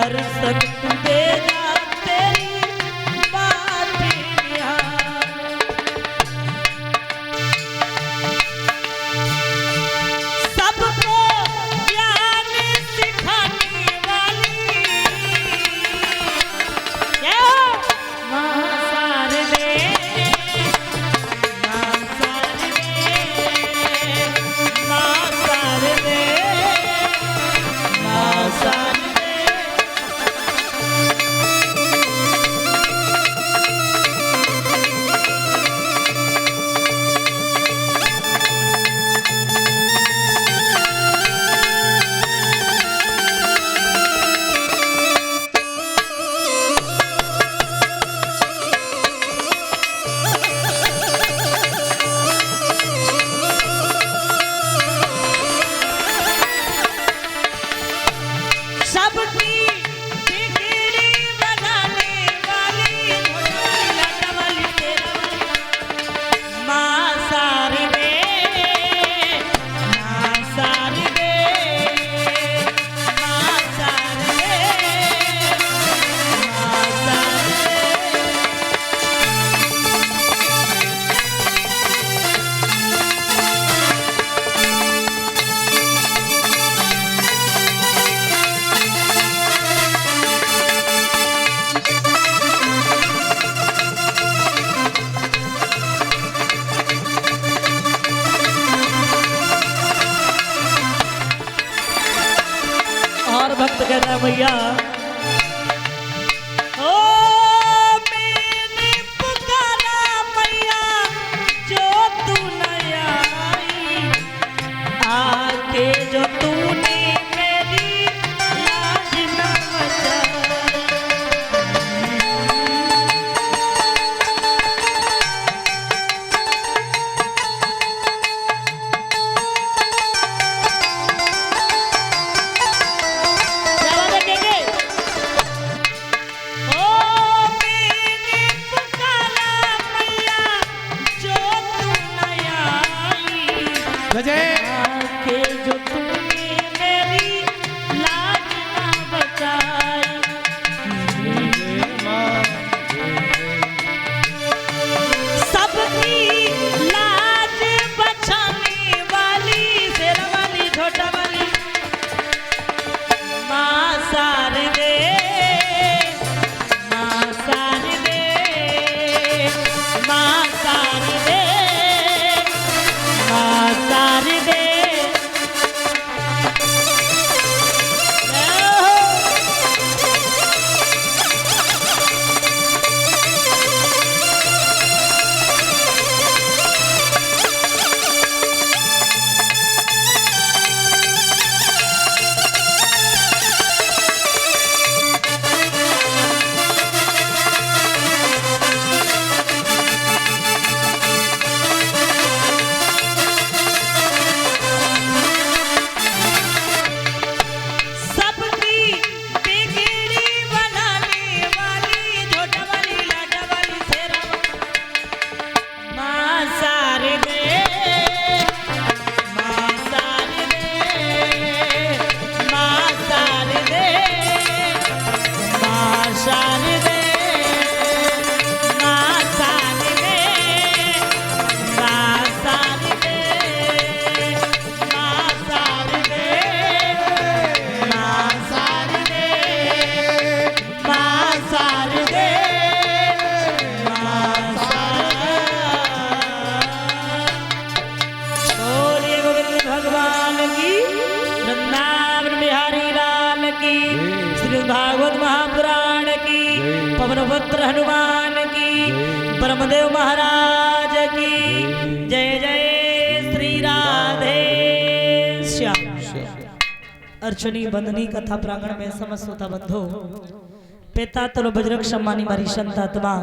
दर्शक तू दे जा तेरी बात निहार। सबको ज्ञान सिखाने वाली क्या मां शारदे, मां शारदे, मां शारदे, मां शारदे। सबकी बिगड़ी बनाने वाली लटवाली तेरा मां शारदे, मां शारदे, मां शारदे, मां शारदे। और भक्त कहता है भैया ओ मैंने पुकारा मैया जो तू न आई, आके जो तूने मेरी लाज न बचाई। आके जो तूने मेरी लाज ना बचाई। सबकी लाज बचाने वाली शेरा वाली छोटा वाली मां शारदे, मां शारदे, मां शारदे, मां शारदे। भागवत महापुराण की, पवनपुत्र हनुमान की, ब्रह्मदेव महाराज की जय जय श्री राधे श्याम। अर्चनी बंदनी कथा प्रांगण में समस्त होता बंधो पिता तलो बजरंग सम्मानी मारी संत आत्मा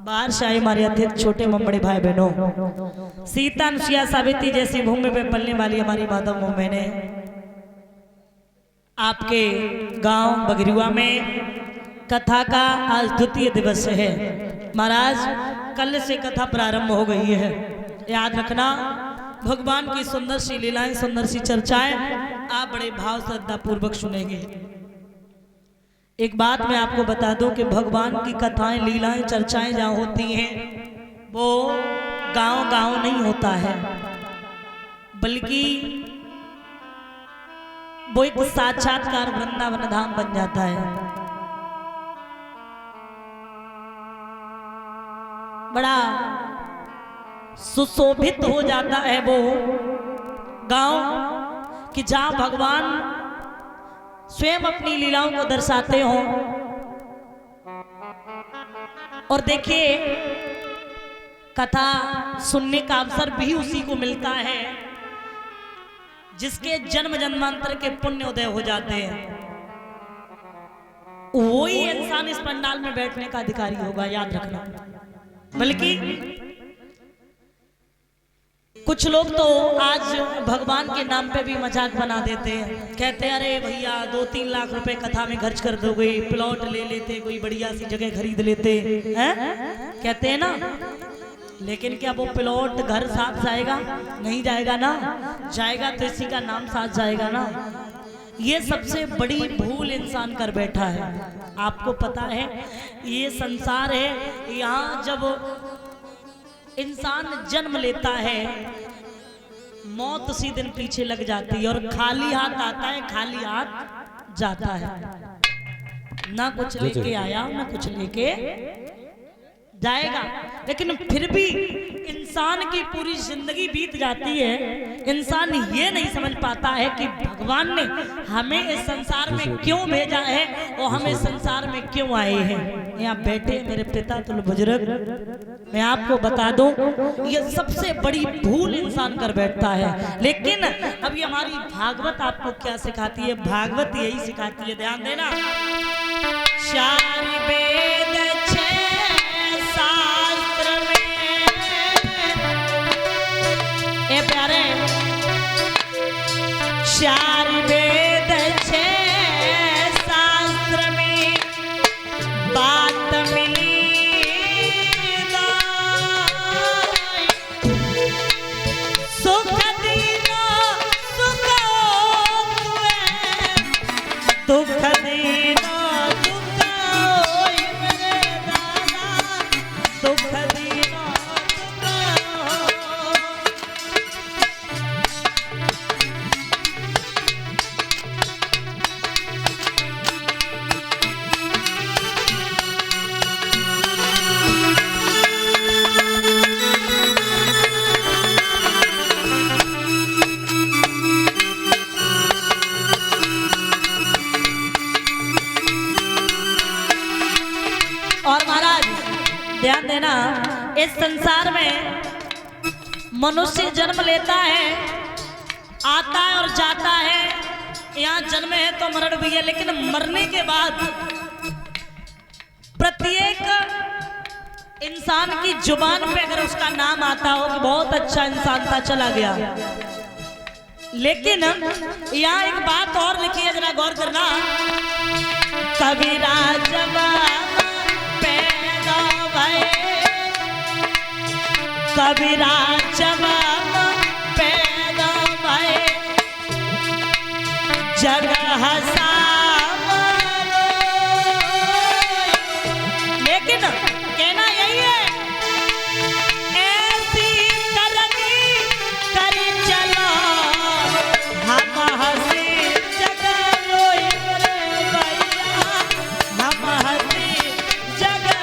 बाहर से आए हमारे अध्यक्ष छोटे बड़े भाई बहनों, सीता अनुसुईया सावित्री जैसी भूमि पे पलने वाली हमारी माता मैंने आपके गांव बगरुआ में कथा का आज द्वितीय दिवस है। महाराज कल से कथा प्रारंभ हो गई है, याद रखना भगवान की सुंदर सी लीलाएं, सुंदर सी चर्चाएं आप बड़े भाव श्रद्धा पूर्वक सुनेंगे। एक बात मैं आपको बता दूं कि भगवान की कथाएं, लीलाएं, चर्चाएं जहाँ होती हैं वो गांव-गांव नहीं होता है, बल्कि वो एक साक्षात्कार वृंदावन धाम बन जाता है। बड़ा सुशोभित हो जाता है वो गांव कि जहां भगवान स्वयं अपनी लीलाओं को दर्शाते हो। और देखिए, कथा सुनने का अवसर भी उसी को मिलता है जिसके जन्म जन्मांतर के पुण्य उदय हो जाते हैं। वही इंसान इस पंडाल में बैठने का अधिकारी होगा, याद रखना। बल्कि कुछ लोग तो आज भगवान के नाम पे भी मजाक बना देते हैं, कहते हैं अरे भैया 2-3 लाख रुपए कथा में खर्च कर दोगे, प्लॉट ले लेते, कोई बढ़िया सी जगह खरीद लेते हैं, कहते हैं ना। लेकिन क्या वो प्लॉट घर साथ जाएगा? नहीं जाएगा ना। जाएगा तो इसी का नाम साथ जाएगा ना। ये सबसे बड़ी भूल इंसान कर बैठा है। आपको पता है ये संसार है, यहाँ जब इंसान जन्म लेता है मौत उसी दिन पीछे लग जाती है, और खाली हाथ आता है, खाली हाथ जाता है। ना कुछ लेके आया, ना कुछ लेके जाएगा। लेकिन फिर भी इंसान की पूरी जिंदगी बीत जाती है, इंसान ये नहीं समझ पाता है कि भगवान ने हमें इस संसार में क्यों भेजा है और हम इस संसार में क्यों आए हैं। यहाँ बैठे मेरे पिता तुल बुजुर्ग, मैं आपको बता दूं ये सबसे बड़ी भूल इंसान कर बैठता है। लेकिन अभी हमारी भागवत आपको क्या सिखाती है? भागवत यही सिखाती है, ध्यान देना। चार वेद शास्त्र में, ए प्यारे, चार वेद शास्त्र में बात मिली दुख दीना दुख होई मेरे दादा, दुख दीना ध्यान देना। इस संसार में मनुष्य जन्म लेता है, आता है और जाता है। यहाँ जन्म है तो मरण भी है, लेकिन मरने के बाद प्रत्येक इंसान की जुबान पे अगर उसका नाम आता हो कि बहुत अच्छा इंसान था, चला गया। लेकिन यहाँ एक बात और लिखी है, जरा गौर करना। कबीरा जवान पैदा भये, कबीरा जवान पैदा भये, जगह लेकिन कहना यही है, ऐसी करनी करी चलो हम हंसी जगह रोई रे भैया, हम हंसी जगह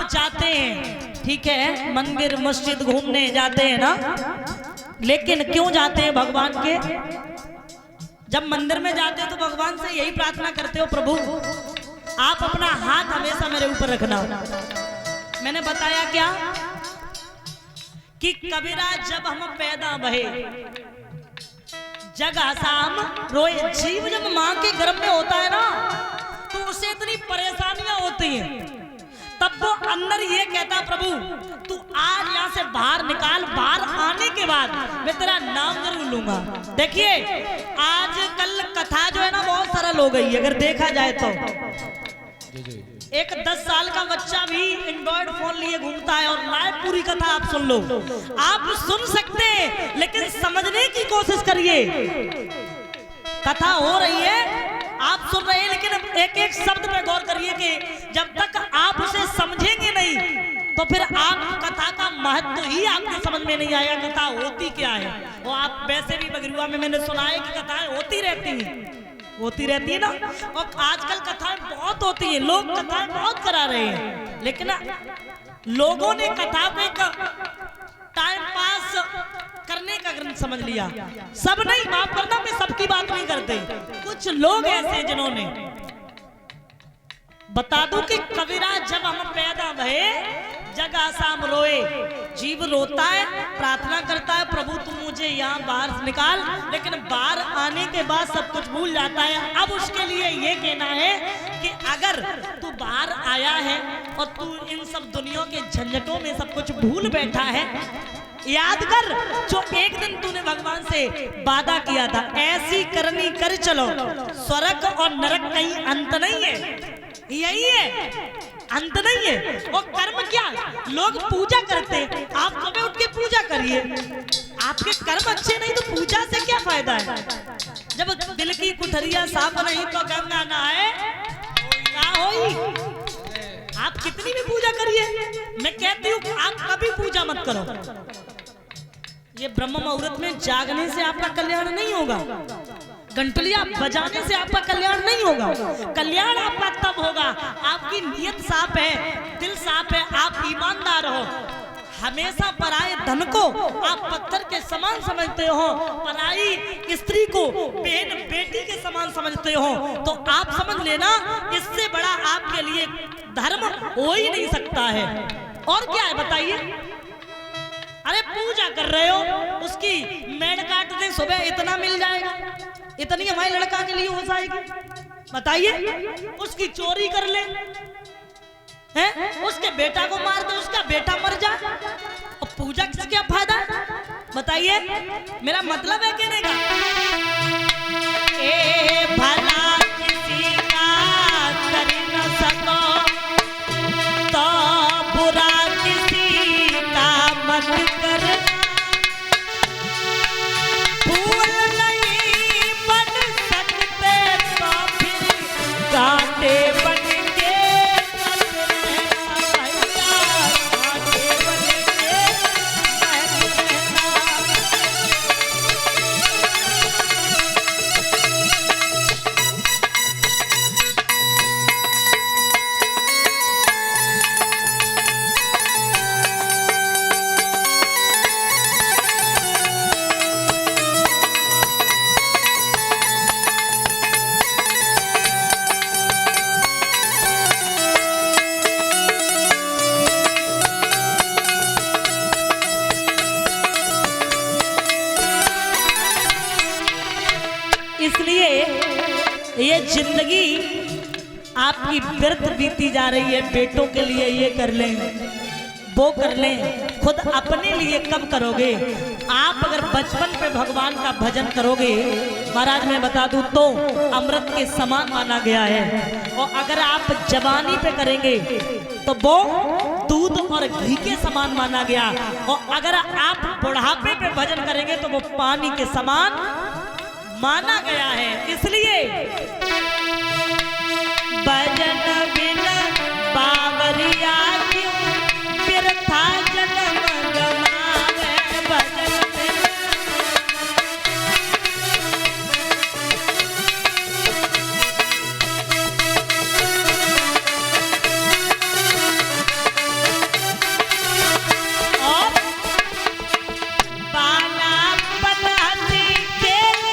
जाते हैं, ठीक है, मंदिर मस्जिद घूमने जाते हैं ना। लेकिन क्यों जाते हैं भगवान के? जब मंदिर में जाते हैं तो भगवान से यही प्रार्थना करते हो, प्रभु आप अपना हाथ हमेशा मेरे ऊपर रखना। मैंने बताया क्या कि कबीरा जब हम पैदा भये जग हसाम रोए। जीव जब माँ के गर्भ में होता है ना तो उसे इतनी परेशानियां होती होती हैं। तब वो अंदर ये कहता प्रभु तू आज यहाँ से बाहर निकाल, बाहर आने के बाद मैं तेरा नाम जरूर लूंगा। देखिए आजकल कथा जो है ना बहुत सरल हो गई, अगर देखा जाए तो एक 10 साल का बच्चा भी एंड्रॉइड फोन लिए घूमता है और लाइव पूरी कथा आप सुन लो। आप सुन सकते हैं लेकिन समझने की कोशिश करिए। कथा हो रही है, आप सुन रहे हैं, लेकिन एक एक शब्द पे गौर करिए कि जब तक आप उसे समझेंगे नहीं तो फिर आप कथा का महत्व ही आपको समझ में नहीं आया। कथा होती क्या है वो आप वैसे भी बगरुआ में मैंने सुना है कि कथाएं होती रहती है ना। और आजकल कथाएं बहुत होती हैं, लोग कथाएं बहुत करा रहे हैं, लेकिन लोगों ने कथा को एक टाइम पास करने का ग्रंथ समझ लिया। सब नहीं, माफ करना, मैं सबकी बात नहीं करते, कुछ लोग ऐसे जिन्होंने, बता दूं कि कविराज जब हम पैदा भये जग आसाम रोए, जीव रोता है, प्रार्थना करता है प्रभु तुम मुझे यहाँ बाहर निकाल, लेकिन बाहर आने के बाद सब कुछ भूल जाता है। अब उसके लिए ये कहना है कि अगर तू बाहर आया है और तू इन सब दुनिया के झंझटों में सब कुछ भूल बैठा है, याद कर जो एक दिन तूने भगवान से वादा किया था, ऐसी करनी कर चलो, स्वर्ग और नरक कहीं अंत नहीं है, यही है, अंत नहीं है। और कर्म क्या, लोग पूजा करते, आप सुबह उठ के पूजा करिए, आपके कर्म अच्छे नहीं तो पूजा से क्या फायदा है। जब दिल की कुठरिया साफ नहीं तो गंगा नहाए क्या होई। आप कितनी भी पूजा करिए, मैं कहती हूँ आप कभी पूजा मत करो। ये ब्रह्म मुहूर्त में जागने से आपका कल्याण नहीं होगा, घंटलियां बजाने से आपका कल्याण नहीं होगा। कल्याण आपका तब होगा आपकी नीयत साफ है, दिल साफ है, आप ईमानदार हो। हमेशा पराये धन को आप पत्थर के समान समझते हो, पराई स्त्री को बहन बेटी के समान समझते हो, तो आप समझ लेना इससे बड़ा आपके लिए धर्म हो ही नहीं सकता है। और क्या है बताइए। अरे पूजा कर रहे हो, उसकी मेड़ काट दे सुबह, इतना मिल जाएगा, इतनी हमारे लड़का के लिए हो जाएगी, बताइए। उसकी चोरी कर ले हैं, उसके बेटा को मार दे, उसका बेटा मर जाए, और पूजा किससे क्या फायदा बताइए। मेरा मतलब है कहने का, ए भला किसी का कर न सको तो बुरा किसी का मत करना, फूल नहीं बन सकते तो फिर कांटे बन के मत रहना भैया, कांटे बन के मत रहना। इसलिए ये जिंदगी आपकी व्यर्थ बीती जा रही है। बेटों के लिए ये कर लें, वो कर लें, खुद अपने लिए कब करोगे। आप अगर बचपन पे भगवान का भजन करोगे, महाराज मैं बता दूं तो अमृत के समान माना गया है, और अगर आप जवानी पे करेंगे तो वो दूध और घी के समान माना गया, और अगर आप बुढ़ापे पे भजन करेंगे तो वो पानी के समान माना गया है। इसलिए भजन बिना बावरिया क्यों बिरथा जन्म गवावे, भजन बिना और बाला पलासी खेल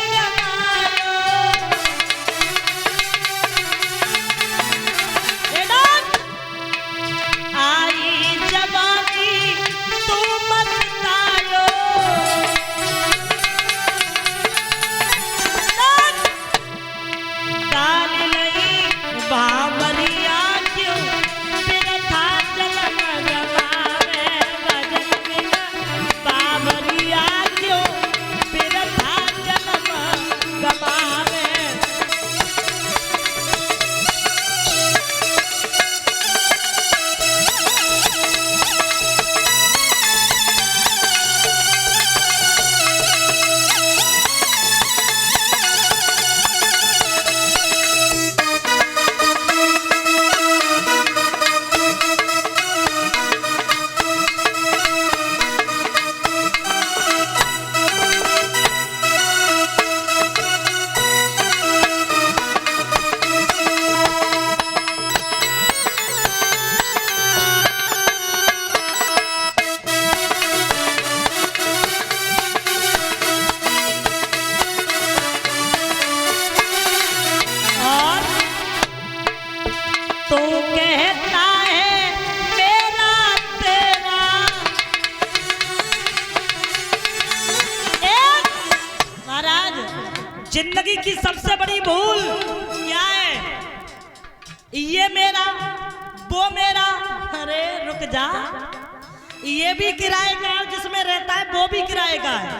जिंदगी की सबसे बड़ी भूल क्या है? ये मेरा, वो मेरा। अरे रुक जा, ये भी किराए का है, जिसमें रहता है वो भी किराए का है।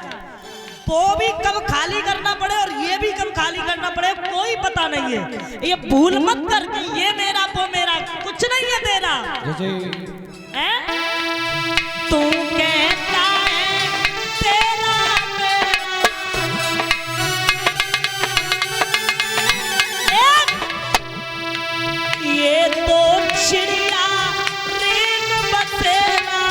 वो भी कब खाली करना पड़े और ये भी कब खाली करना पड़े कोई पता नहीं है। ये भूल मत कर कि ये मेरा वो मेरा, कुछ नहीं है तेरा। तू कहता है तेरा ये तो चिड़िया रेन बसेरा।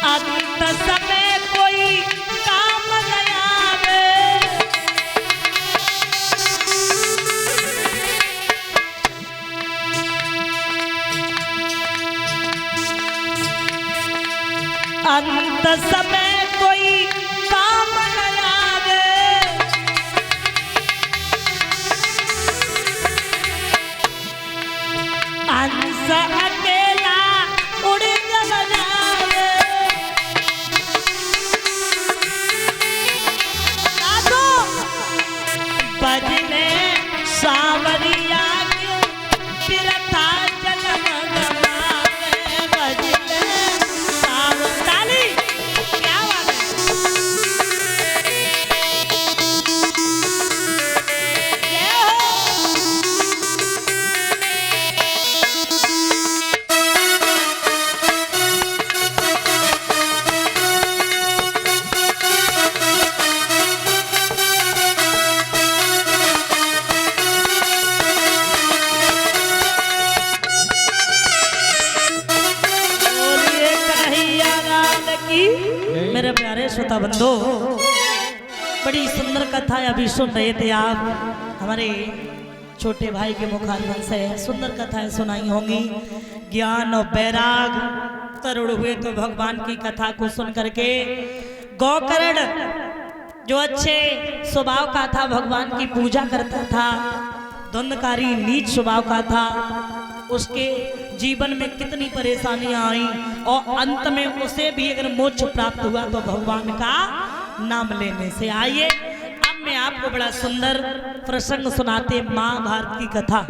अंत समय कोई काम गया वे, अंत समय कोई काम गया वे, अंश अकेला उड़ जावे। बजने सावरिया क्यों बिरथा जन्म गवावे, बजने सावताली। क्या बात है? मेरे प्यारे श्रोता बंधु, बड़ी सुंदर कथा अभी सुन रहे थे आप। हमारे छोटे भाई के मुखारबन से सुंदर कथाएं सुनाई होंगी। ज्ञान और बैराग तरुण हुए तो भगवान की कथा को सुन करके। गोकर्ण जो अच्छे स्वभाव का था, भगवान की पूजा करता था, द्वंद्वकारी नीच स्वभाव का था, उसके जीवन में कितनी परेशानियां आई और अंत में उसे भी अगर मोक्ष प्राप्त हुआ तो भगवान का नाम लेने से। आइए अब मैं आपको बड़ा सुंदर प्रसंग सुनाते महाभारत की कथा।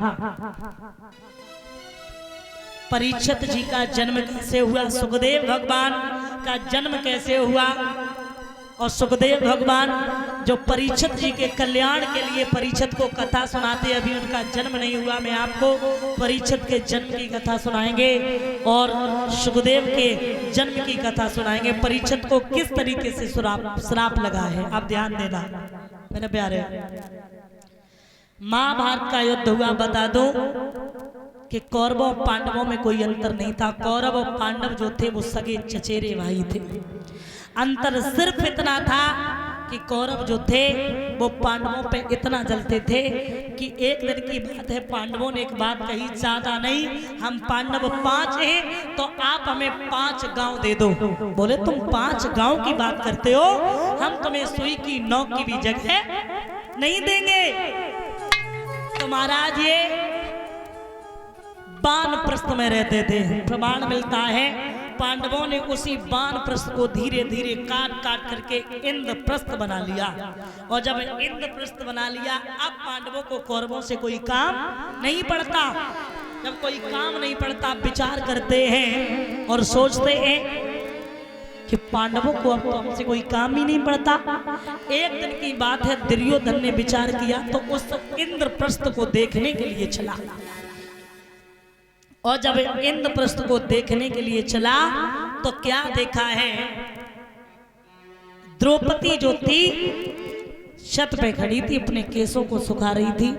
परीक्षित जी का जन्म कैसे हुआ, सुखदेव भगवान का जन्म कैसे हुआ, और सुखदेव भगवान जो परीक्षित जी के कल्याण के लिए परीक्षित को कथा सुनाते, अभी उनका जन्म नहीं हुआ, मैं आपको परीक्षित के जन्म की कथा सुनाएंगे और सुखदेव के जन्म की कथा सुनाएंगे। परीक्षित को किस तरीके से श्राप लगा है, आप ध्यान देना मेरे प्यारे। महाभारत का युद्ध हुआ, बता दो कि कौरवों पांडवों में कोई अंतर नहीं था। कौरव और पांडव जो थे वो सगे चचेरे भाई थे। अंतर सिर्फ इतना था कि कौरव जो थे वो पांडवों पे इतना जलते थे कि एक दिन की बात है, पांडवों ने एक बात कही, ज्यादा नहीं, हम पांडव 5 हैं तो आप हमें 5 गांव दे दो। बोले तुम 5 गांव की बात करते हो, हम तुम्हें सुई की नोक की भी जगह नहीं देंगे। तो महाराज ये वानप्रस्थ में रहते थे। प्रमाण मिलता है पांडवों ने उसी वानप्रस्थ को धीरे धीरे काट काट करके इंद्रप्रस्थ बना लिया, और जब इंद्रप्रस्थ बना लिया अब पांडवों को कौरवों से कोई काम नहीं पड़ता। जब कोई काम नहीं पड़ता, विचार करते हैं और सोचते हैं कि पांडवों को अब तो हमसे कोई काम ही नहीं पड़ता। एक दिन की बात है, दुर्योधन ने विचार किया तो उस इंद्रप्रस्थ को देखने के लिए चला, और जब इंद्रप्रस्थ को देखने के लिए चला तो क्या देखा है, द्रौपदी जो थी छत पे खड़ी थी, अपने केसों को सुखा रही थी।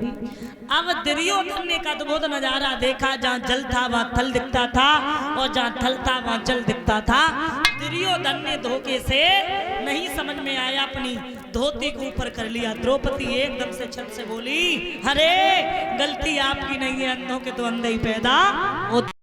अब दुर्योधन ने एक अद्भुत नजारा देखा, जहाँ जल था वहाँ थल दिखता था, और जहाँ थल था वहाँ जल दिखता था। दुर्योधन ने धोखे से, नहीं समझ में आया, अपनी धोती को ऊपर कर लिया। द्रौपदी एकदम से छत से बोली, अरे गलती आपकी नहीं है, अंधों के तो अंधे ही पैदा होते।